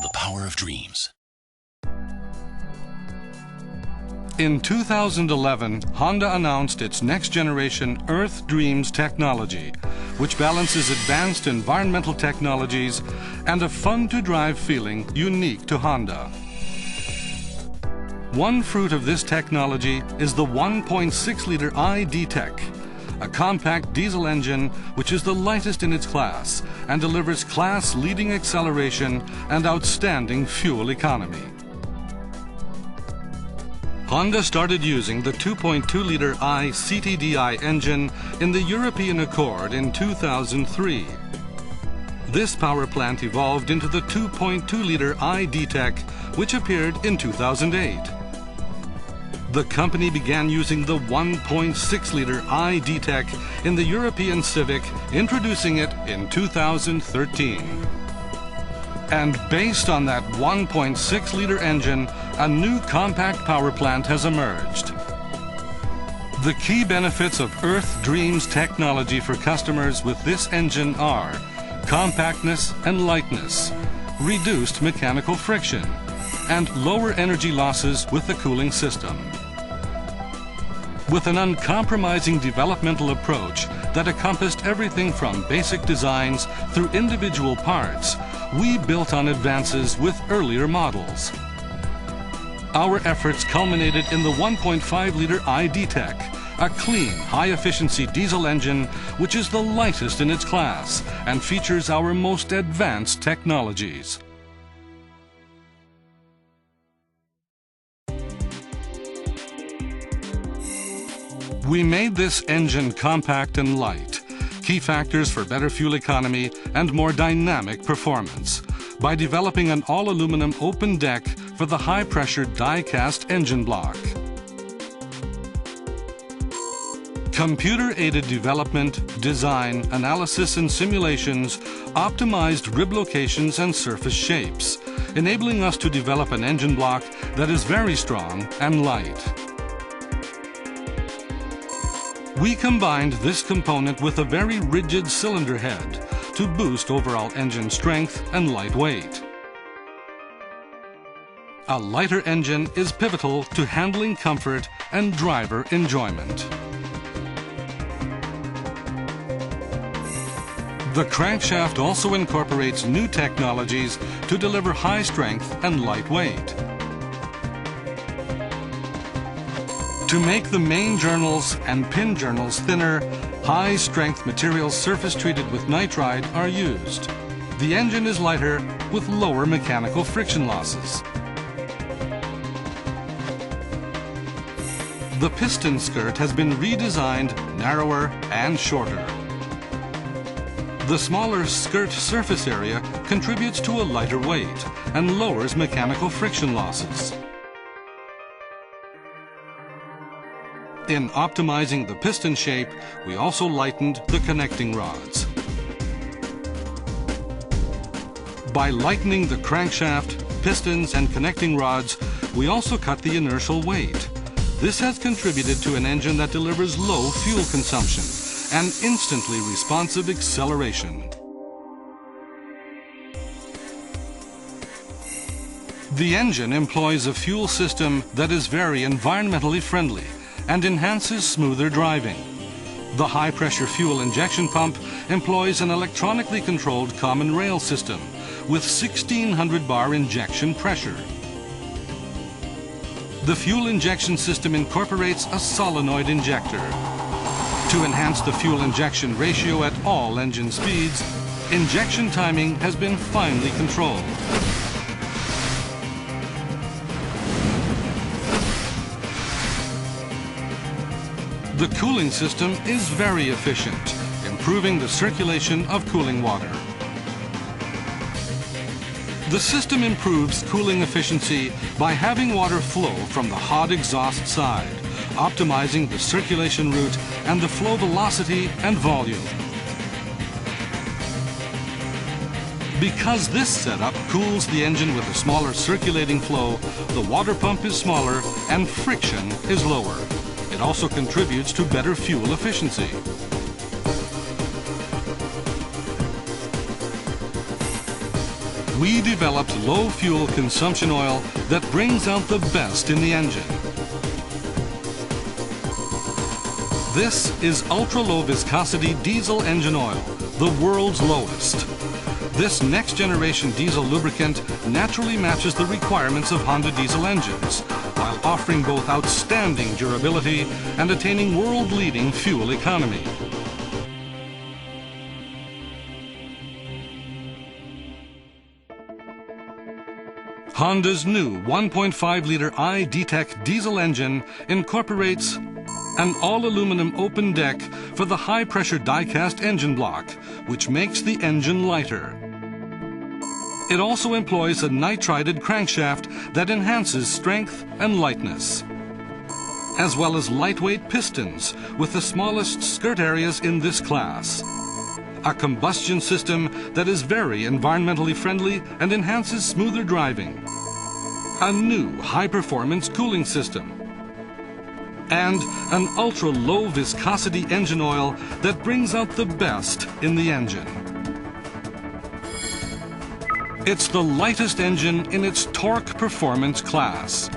The power of dreams. In 2011, Honda announced its next-generation Earth Dreams technology, which balances advanced environmental technologies and a fun-to-drive feeling unique to Honda. One fruit of this technology is the 1.6-liter i-DTEC, a compact diesel engine which is the lightest in its class and delivers class-leading acceleration and outstanding fuel economy. Honda started using the 2.2-liter i-CTDI engine in the European Accord in 2003. This power plant evolved into the 2.2-liter i-DTEC, which appeared in 2008. The company began using the 1.6-liter i-DTEC in the European Civic, introducing it in 2013. And based on that 1.6-liter engine, a new compact power plant has emerged. The key benefits of Earth Dreams technology for customers with this engine are compactness and lightness, reduced mechanical friction, and lower energy losses with the cooling system. With an uncompromising developmental approach that encompassed everything from basic designs through individual parts, we built on advances with earlier models. Our efforts culminated in the 1.5-liter i-DTEC, a clean, high-efficiency diesel engine which is the lightest in its class and features our most advanced technologies. We made this engine compact and light, key factors for better fuel economy and more dynamic performance, by developing an all-aluminum open deck for the high-pressure die-cast engine block. Computer-aided development, design, analysis, and simulations optimized rib locations and surface shapes, enabling us to develop an engine block that is very strong and light. We combined this component with a very rigid cylinder head to boost overall engine strength and lightweight. A lighter engine is pivotal to handling comfort and driver enjoyment. The crankshaft also incorporates new technologies to deliver high strength and light weight. To make the main journals and pin journals thinner, high-strength materials surface-treated with nitride are used. The engine is lighter with lower mechanical friction losses. The piston skirt has been redesigned, narrower and shorter. The smaller skirt surface area contributes to a lighter weight and lowers mechanical friction losses. In optimizing the piston shape, we also lightened the connecting rods. By lightening the crankshaft, pistons, and connecting rods, we also cut the inertial weight. This has contributed to an engine that delivers low fuel consumption and instantly responsive acceleration. The engine employs a fuel system that is very environmentally friendly and enhances smoother driving. The high-pressure fuel injection pump employs an electronically controlled common rail system with 1600 bar injection pressure. The fuel injection system incorporates a solenoid injector. To enhance the fuel injection ratio at all engine speeds, injection timing has been finely controlled. The cooling system is very efficient, improving the circulation of cooling water. The system improves cooling efficiency by having water flow from the hot exhaust side, optimizing the circulation route and the flow velocity and volume. Because this setup cools the engine with a smaller circulating flow, the water pump is smaller and friction is lower. It also contributes to better fuel efficiency. we developed low fuel consumption oil that brings out the best in the engine. This is ultra-low viscosity diesel engine oil, the world's lowest. This next-generation diesel lubricant naturally matches the requirements of Honda diesel engines, while offering both outstanding durability and attaining world-leading fuel economy. Honda's new 1.5-liter i-DTEC diesel engine incorporates an all-aluminum open deck for the high-pressure die-cast engine block, which makes the engine lighter. It also employs a nitrided crankshaft that enhances strength and lightness, as well as lightweight pistons with the smallest skirt areas in this class. A combustion system that is very environmentally friendly and enhances smoother driving. A new high-performance cooling system. And an ultra-low viscosity engine oil that brings out the best in the engine. It's the lightest engine in its torque performance class.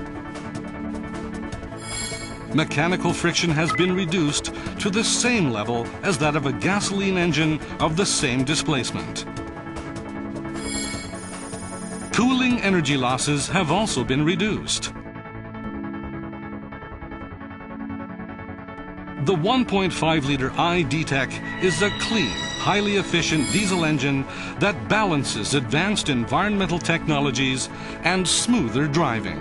Mechanical friction has been reduced to the same level as that of a gasoline engine of the same displacement. Cooling energy losses have also been reduced. The 1.5-liter i-DTEC is a clean, highly efficient diesel engine that balances advanced environmental technologies and smoother driving.